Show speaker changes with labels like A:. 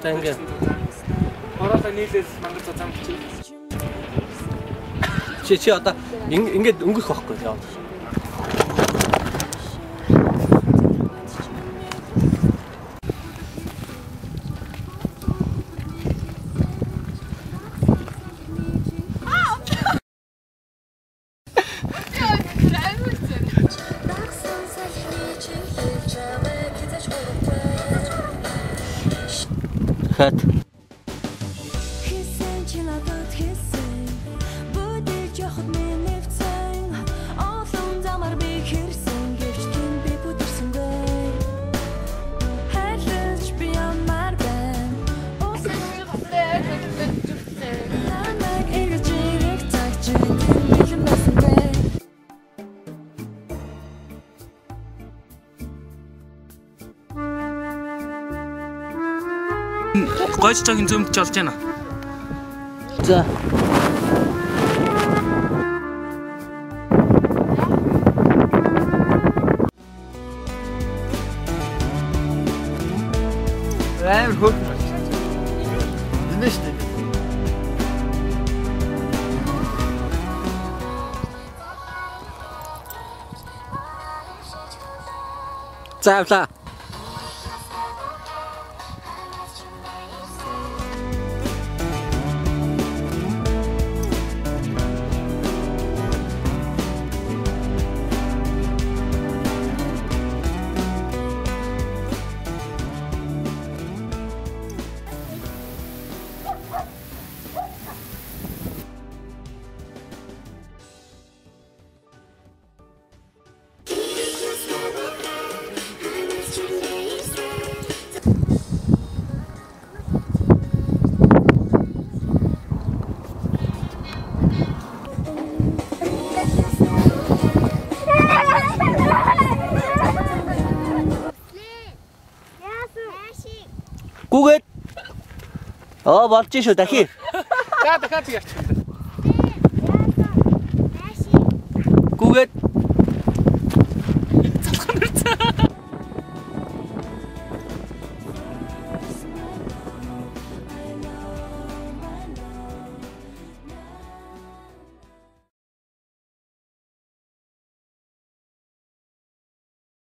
A: За ингээ.
B: Оролоо нийлээс мангар цацаан чи.
A: Чи одоо ингээд өнгөх байхгүй яа. Хат.
B: Гойч цагийн зөмдөж олж байна.
A: За.
C: Амар хөөх. Энэ шүү дээ.
A: За авлаа. Гүгээд. Болж шүү дахи.
B: За дахиад яачих юм бэ?